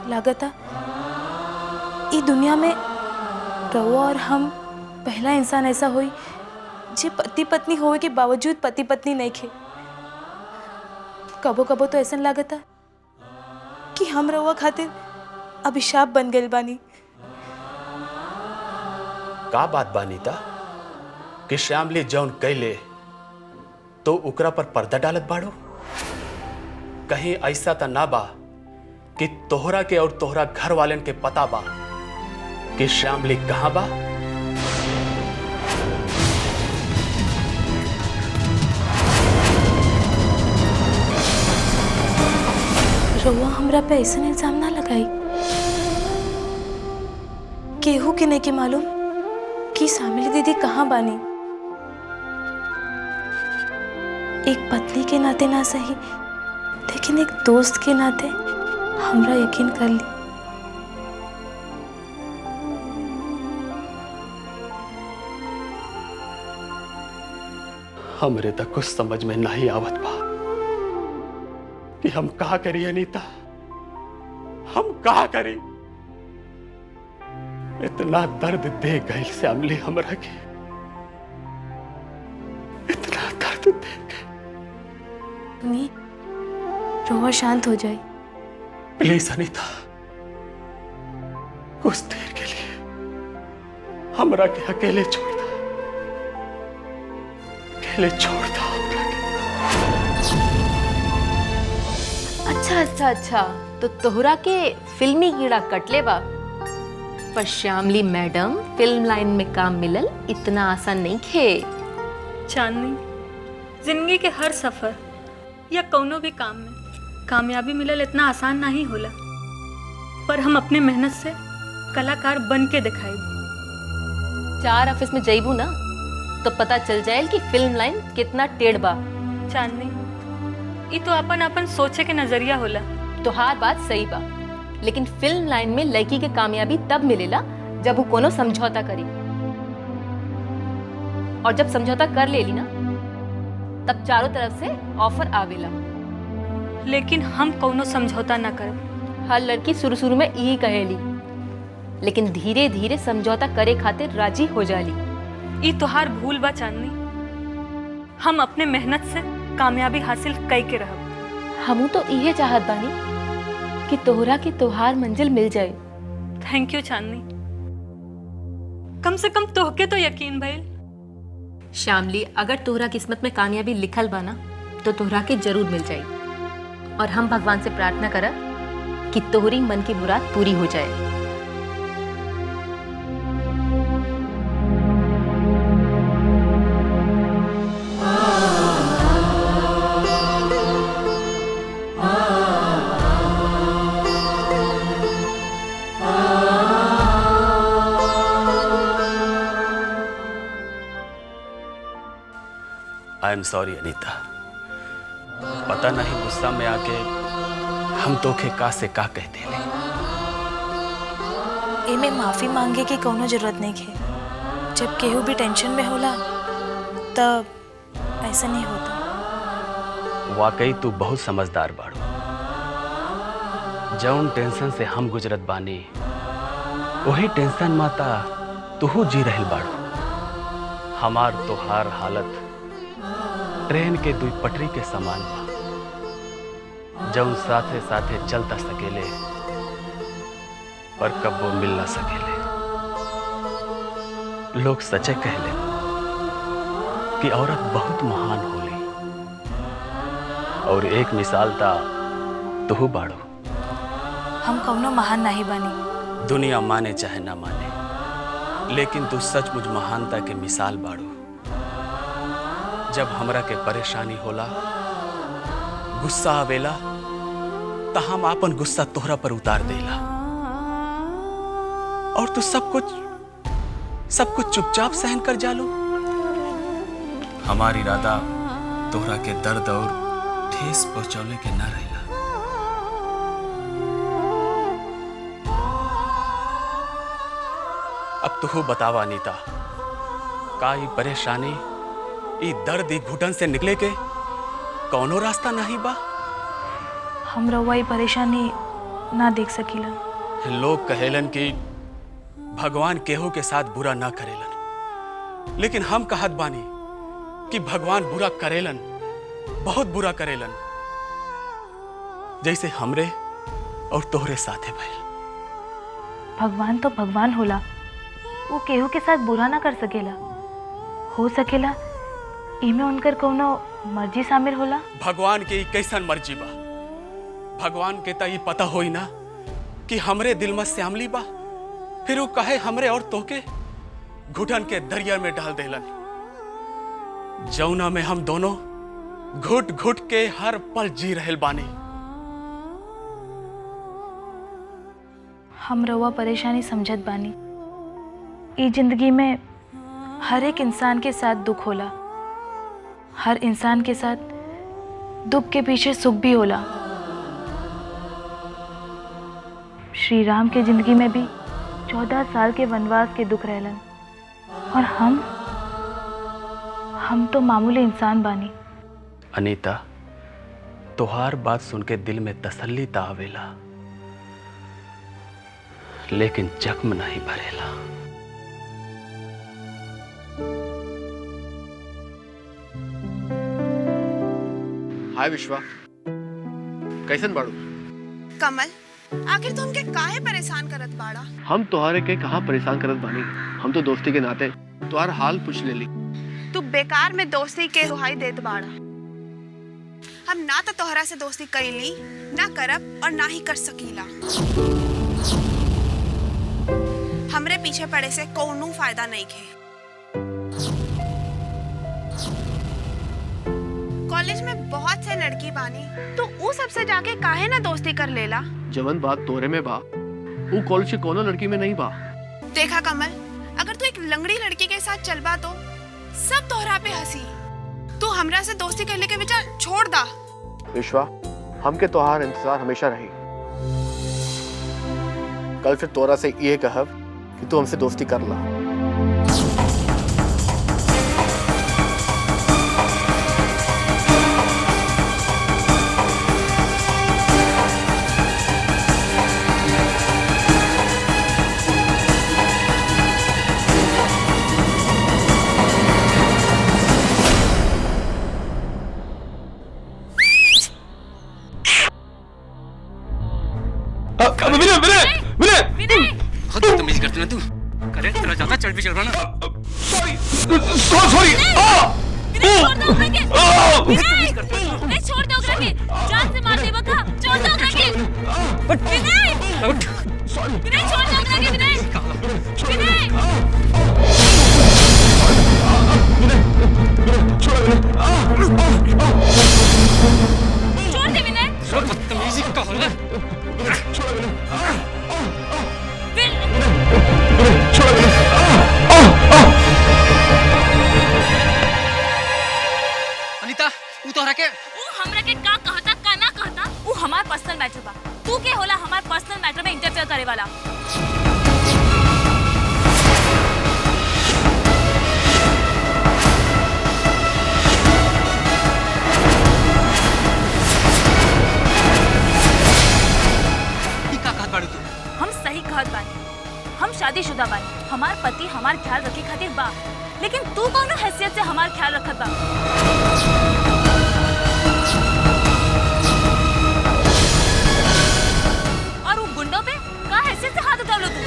लागता ई दुनिया में रउआ और हम पहला इंसान ऐसा होई जे पति पत्नी होवे के बावजूद पति पत्नी नहीं खे। कबो कबो तो ऐसा लागता कि हम रउआ खातिर अभिशाप बन गए बानी। का बात बा अनीता कि श्यामली जौन कैले तो उकरा पर पर्दा डालत बाड़ो? कहीं ऐसा तो ना बा कि तोहरा के और तोहरा घर वालन के पता बा कि श्यामली कहाँ बा? रउआ हमरा पे ऐसा इल्जाम ना लगाई। केहू के नहीं के मालूम कि शामिली दीदी कहाँ बानी। एक पत्नी के नाते ना सही, लेकिन एक दोस्त के नाते हमरा यकीन कर ली। हमरे तक कुछ समझ में नहीं आवत बा कि हम कहा करी अनीता, हम कहा करी। इतना दर्द दे गई श्यामली हमरा के, इतना दर्द दे गई। रोआ शांत हो जाए प्लीज अनीता, कुछ देर के लिए हमरा के अकेले छोड़ दो, अकेले छोड़ दो हमरा के। अच्छा, तो तोहरा के फिल्मी कीड़ा कटले बा। पर श्यामली मैडम, फिल्म लाइन में काम मिलल इतना आसान नहीं खे। चांदनी, जिंदगी के हर सफर या कौनो भी काम में कामयाबी मिलल इतना आसान नहीं होला, पर हम अपने मेहनत से कलाकार बन के दिखाई। 4 ऑफिस में जइबू ना तो पता चल जाए कि फिल्म लाइन कितना टेढ़ बा। चांदनी, ये तो अपन सोचे के नजरिया होला। तो हर बात सही बा, लेकिन फिल्म लाइन में लड़की के कामयाबी तब मिलेला जब वो कोनो समझौता करी, और जब समझौता कर लेली ना तब चारों तरफ से ऑफर आवेला। लेकिन हम कोनो समझौता ना करब। हर लड़की शुरू में यही कहेली, लेकिन धीरे धीरे समझौता करे खातिर राजी हो जाली। ये तोहार भूल बा चांदनी, हम अपने मेहनत से कामयाबी हासिल कई के रहब। हमू तो इहे चाहत बानी कि तोहरा के तोहार मंजिल मिल जाए। थैंक यू चांदनी, कम से कम तोहके तो यकीन भइल। श्यामली, अगर तोहरा किस्मत में कामयाबी लिखल बा ना तो तोहरा के जरूर मिल जाए, और हम भगवान से प्रार्थना करब कि तोहरी मन की मुराद पूरी हो जाए। आई एम सॉरी अनीता, पता नहीं गुस्सा में आके हम तोखे का से का कह देले। एमे माफी मांगे की कोनो जरूरत नहीं है। जब केहू भी टेंशन में होला तब ऐसा नहीं होता। वाकई तू बहुत समझदार बाड़ू। जौन टेंशन से हम गुजरत बानी वही टेंशन माता तू जी रहल बाड़ू। हमार तोहार हालत ट्रेन के 2 पटरी के समान बा, जौन साथे साथे चलता सकेले पर कब वो मिल ना सकेले। लोग सचे कहले कि औरत बहुत महान होली, और एक मिसाल ता तू बाड़ो। हम कौनो महान नहीं बनी। दुनिया माने चाहे ना माने, लेकिन तू सचमुच महानता के मिसाल बाड़ो। जब हमरा के परेशानी होला, गुस्सा आवेला, तो हम आपन गुस्सा तोहरा पर उतार देला, और तू सब कुछ चुपचाप सहन कर जालो। हमारी इरादा तोहरा के दर्द और ठेस पहुंचाने के ना रहेला। अब तू बतावा अनीता, का ये परेशानी, ये दर्द, ये घुटन से निकले के कौनो रास्ता नहीं बा? हम रउआ ये परेशानी ना देख सकीला। लोग कहेलन कि भगवान केहू के साथ बुरा ना करेलन, लेकिन हम कहत बानी कि भगवान बुरा करेलन, बहुत बुरा करेलन, जैसे हमरे और तोहरे साथे भइल। भगवान तो भगवान होला, वो केहू के साथ बुरा ना कर सकेला। हो सकेला इमे उनकर कोनो मर्जी शामिल होला। भगवान के कैसन मर्जी बा? भगवान के त ई पता होई ना कि हमरे दिल में श्यामली बा, फिर वो कहे हमरे और तोके घुटन के दरिया में डाल देलन, जौना में हम दोनों घुट घुट के हर पल जी रहल बानी। हम रउआ परेशानी समझत बानी। ई जिंदगी में हर एक इंसान के साथ दुख होला, हर इंसान के साथ दुख के पीछे सुख भी होला। श्री राम के जिंदगी में भी 14 साल के वनवास के दुख रहलन, और हम तो मामूली इंसान बानी। अनीता, तोहार बात सुन के दिल में तसल्ली ता आवेला, लेकिन जख्म नहीं भरेला। हाय विश्वा, कैसन बाड़ू? कमल, आखिर तू हमके काहे परेशान करत बाड़ा? हम तोहरे के कहाँ परेशान करत बानी? हम तो दोस्ती के नाते तोहार हाल पूछ लेली। तू बेकार में दोस्ती के दुहाई देत बाड़ा। हम ना तो तोहरा से दोस्ती कैली, ना करब और ना ही कर सकीला। हमरे पीछे पड़े से कोनो फायदा नहीं खे। कॉलेज में बहुत से लड़की बानी, तू उ सबसे जाके काहे ना दोस्ती कर लेला? जवन बात तोरे में बा, वो कॉलेज के कोनो लड़की में नहीं बा। देखा कमल, अगर तू एक लंगड़ी लड़की के साथ चलबा तो सब तोहरा पे हंसी। तू हमरा से दोस्ती करने के विचार छोड़ दा। विश्वा, हमके तोहार इंतजार हमेशा रही। कल फिर तोरा से ये कहब कि तू हमसे दोस्ती कर ला। बहुत बदतमीजी करती ना तू। करे तेरा ज्यादा चढ़ भी चढ़ रहा ना। सॉरी। विनय, छोड़ दो ओकरा के। जान से मार देबा का? छोड़ दो ओकरा के। विनय, विनय छोड़ दो ओकरा के। विनय, छोड़ दे विनय। बदतमीजी का होला। अनीता, वो तोहरा के हमरा के का कहता का ना कहता, वो हमार पर्सनल मैटर बा। तू के होला हमार पर्सनल मैटर में इंटरफेयर करे वाला? का कहत बाड़ू तू? हम सही कहत बानी। हम शादीशुदा बानी। हमार पति हमार ख्याल रखे खातिर बा, लेकिन तू कौनो हैसियत से हमार ख्याल रखत बा? और वो गुंडों पे का हैसियत से हाथ उठावलो तू?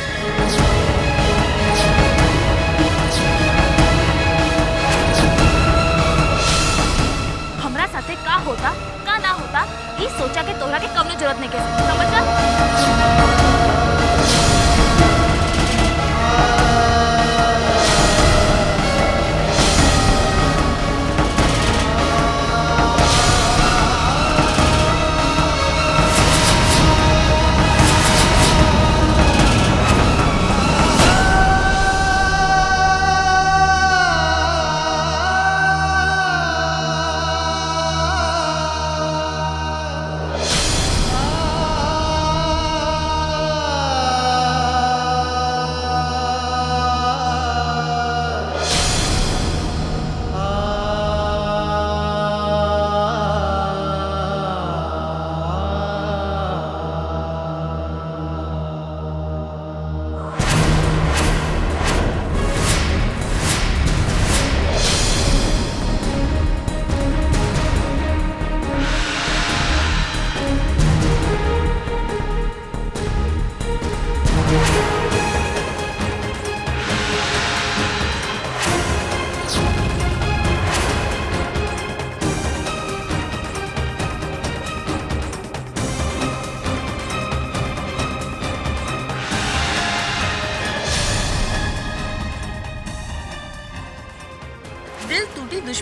हमरा साथे का होता का ना होता, ई सोचा के तोहरा के कवनो जरूरत नहीं के। समझला?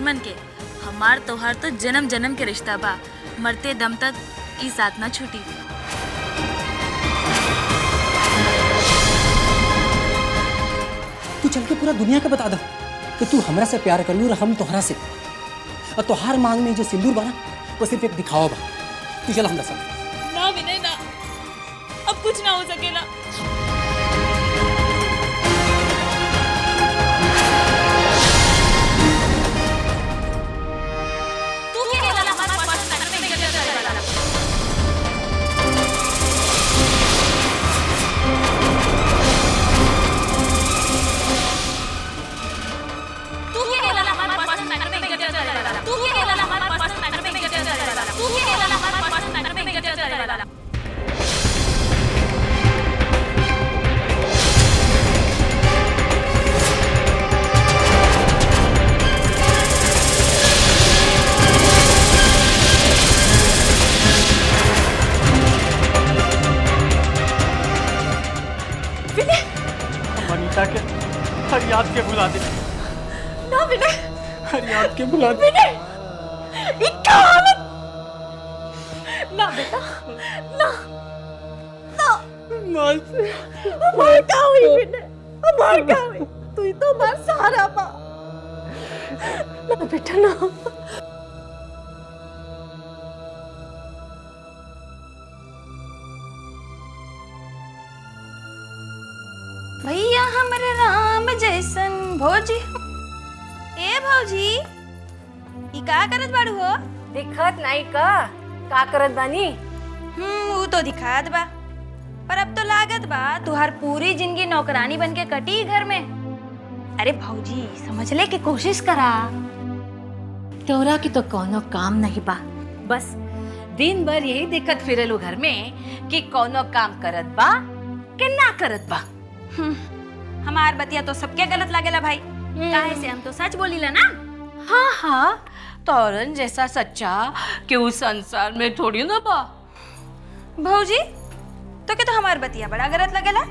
दुश्मन के। हमार तोहार तो जन्म जन्म के रिश्ता बा, मरते दम तक ई साथ ना छूटी। तू चल के पूरा दुनिया के बता दा कि तू हमरा से प्यार कर लू और हम तोहरा से। और तोहार मांग में जो सिंदूर बना वो सिर्फ एक दिखावा बा। तू चल हमरा साथ। ना विनय ना, अब कुछ ना हो सकेला। अनीता के हर याद के भुला दे। ना विनय, हर याद के भुला दे। विनय, ये क्या हालत? ना बेटा, ना, ना। हमार का हुई विनय, हमार का हुई। तू ही तो हमार सहारा बा। ना बेटा ना। भैया हमरे राम जैसन भौजी। ए भौजी, ई का करत बाड़ू हो? दिखत नहीं का करत बानी? वो तो दिखात बा, पर अब तो लागत बा तुहार पूरी जिंदगी नौकरानी बन के कटी घर में। अरे भौजी, समझले की कोशिश करा। तोरा की तो कोनो काम नहीं बा, बस दिन भर यही दिक्कत फिरेलू घर में कि कोनो काम करत बा कि ना करत बा। हमार बतिया तो सबके गलत लागेला भाई, काहे से हम तो सच बोलीला ना। हाँ हाँ, तोरन जैसा सच्चा क्यों संसार में थोड़ी ना बा। भौजी, तो क्या तो हमार बतिया बड़ा गलत लगेला?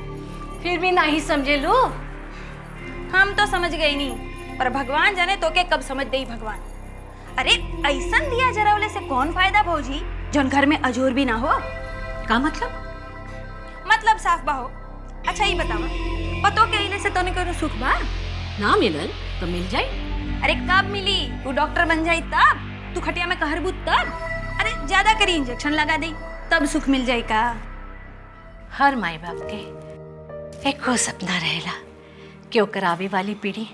फिर भी नहीं समझे लो। हम तो समझ गई नहीं, पर भगवान जाने तो के कब समझ गई भगवान। अरे ऐसा दिया जरावले से कौन फायदा भौजी, जोन घर में अजोर भी ना हो। का मतलब? मतलब साफ बा हो। अच्छा ये बतावा, पतो के इले से तोने कोनो सुख बा? ना मिलल तो मिल जाए। अरे कब मिली? तू डॉक्टर बन जाई तब, तू खटिया में कहरबू तब। अरे ज्यादा करी इंजेक्शन लगा दे तब सुख मिल जाए का? हर माई बाप के एक को सपना रहेला कि ओकर आवे वाली पीढ़ी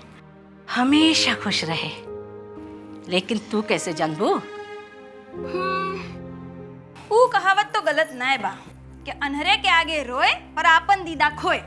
हमेशा खुश रहे, लेकिन तू कैसे जानबू? वो कहावत तो गलत न बा कि अनहरे के आगे रोए और आपन दीदा खोए।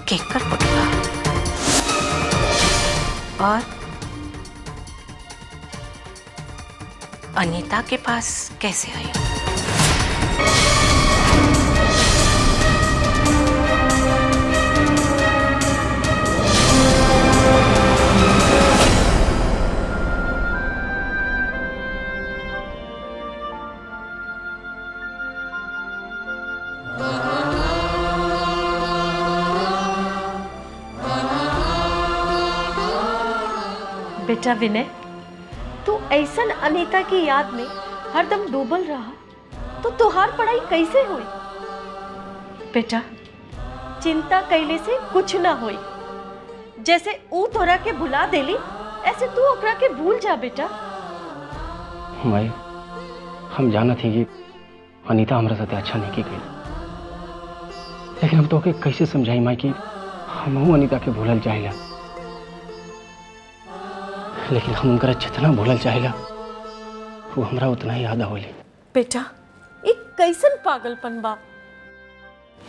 केकर पुटवा और अनीता के पास कैसे आई? बेटा विनय, तू ऐसन अनीता की याद में हरदम डूबल रहा तो तुहार पढ़ाई कैसे हुई? बेटा, चिंता कैले से कुछ ना होई। जैसे ऊ तोरा के भुला देली, ऐसे तू ओकरा के भूल जा बेटा। माई, हम जाना थी कि अनीता हमारे साथ अच्छा नहीं की गई, लेकिन हम तो के कैसे समझाई माई कि हम अनीता के भूलल चाहिए, लेकिन हम उनका जितना भूलल चाहेला वो हमरा उतना ही याद आवली। बेटा, एक कैसन पागलपन बा।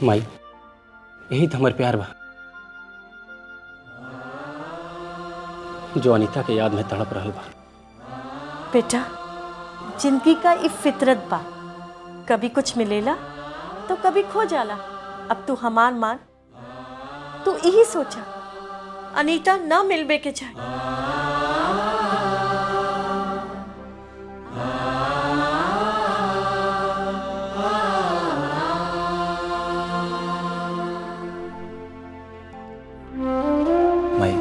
माई, यही तो हमार प्यार बा जो अनीता के याद में तड़प रहल बा। बेटा, जिंदगी का ई फितरत बा, कभी कुछ मिलेला तो कभी खो जाला। अब तू हमार मान, तू यही सोचा अनीता ना मिलबे के चाहे। माई,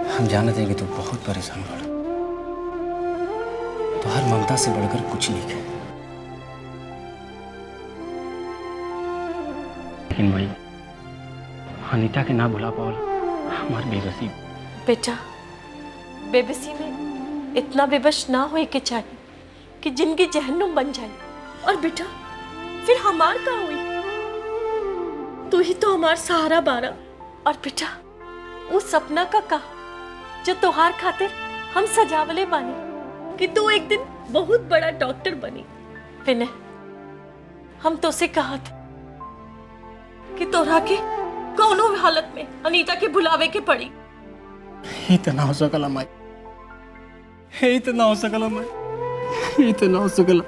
हम जानते हैं कि तू बहुत परेशान बड़, तो हर ममता से बढ़कर कुछ नहीं है। लेकिन माई, अनीता के ना भुला पाओ हमार बेबसी। बेटा, बेबसी में इतना बेबस ना होए के चाहिए कि जिंदगी जहन्नुम बन जाए। और बेटा फिर हमार का हुई? तू ही तो हमार सहारा बारा। और बेटा वो सपना का कहा जो तोहार खातिर हम सजावले बानी कि तू एक दिन बहुत बड़ा डॉक्टर बनी। विनय, हम तो से कहा था कि तोरा के कौनो भी हालत में अनीता के बुलावे के पड़ी। इतना हो सकला माई, इतना हो सकला माई, इतना हो सकला।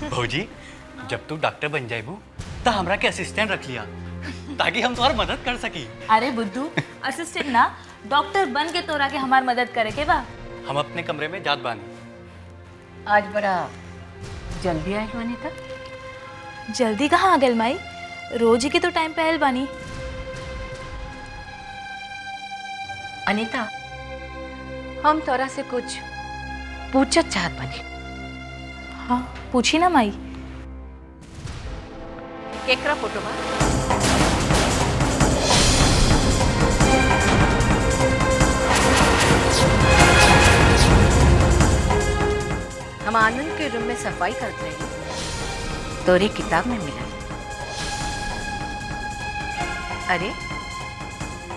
भौजी, जब तू डॉक्टर बन जाएबू तो हमरा के असिस्टेंट रख लिया ताकि हम तुम्हारी मदद कर सकी। अरे बुद्धू, असिस्टेंट ना, डॉक्टर बन के तोरा के हमार मदद करे के बा। हम अपने कमरे में जात बानी। आज बड़ा जल्दी आई हो अनीता। जल्दी कहाँ आ गल माई, रोज ही के तो टाइम पे आयल बानी। अनीता, हम तोरा से कुछ पूछत चाहत बनी। हाँ पूछी ना माई। केकरा फोटो बा? हम आनंद के रूम में सफाई करते रहे, तोरे किताब में मिला। अरे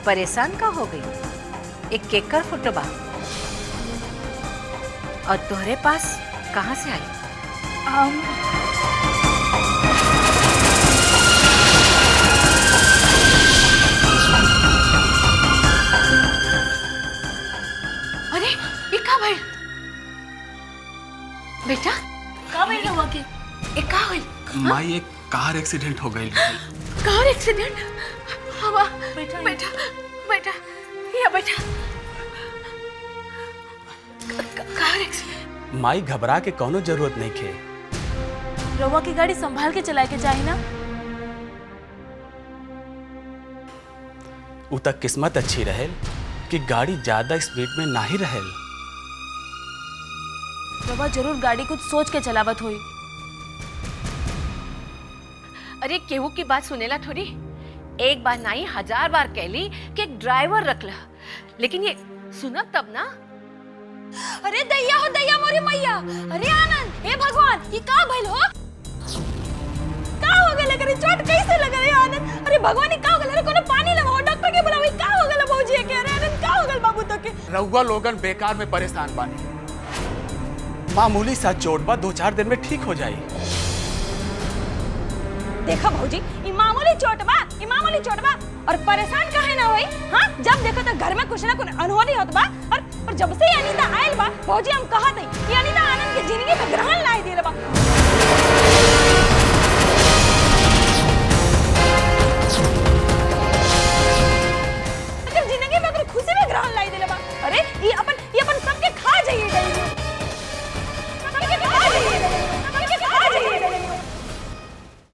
परेशान का हो गई? एक केकर फोटो बा और तोहरे पास कहाँ से आई? अरे ये का भाई? बेटा का भाई हुआ के? ये का हुई? माई, एक कार एक्सीडेंट हो गई। कार एक्सीडेंट? हवा बेटा बेटा बेटा या बेटा कार एक्सीडेंट। माई, घबरा के कोनो जरूरत नहीं खे। रवा की गाड़ी संभाल के चलाए के चाहिए ना। उ तक किस्मत अच्छी रहे कि गाड़ी ज्यादा स्पीड में ना ही रहे। रवा जरूर गाड़ी कुछ सोच के चलावत हुई। अरे केहू की बात सुनेला थोड़ी, एक बार नहीं 1000 बार कहली कि एक ड्राइवर रख ला, लेकिन ये सुनब तब ना। अरे दैया हो दैया मोरी मैया। अरे आनंद, हे भगवान, ये का भइल हो? का हो गेले? करे चोट कैसे लग रही आनंद? अरे भगवान, ये का हो गेले? अरे कोनो पानी लगाओ, डॉक्टर के बुलाओ। का हो गेले भौजी के? अरे आनंद, का हो गेल बाबू तो के? रउआ लोगन बेकार में परेशान बानी। मामूली सा चोट बा, 2-4 दिन में ठीक हो जाई। देखा भौजी, ये मामूली चोट बा, ये मामूली चोट बा। और परेशान काहे ना होई? हाँ, जब देखो तो घर में कुछ ना कुछ अनहोनी होत बा। और जब से अनीता आयल बा भौजी, हम कहत हई कि अनीता आनंद के जिंदगी में ग्रहण लाई देले बा।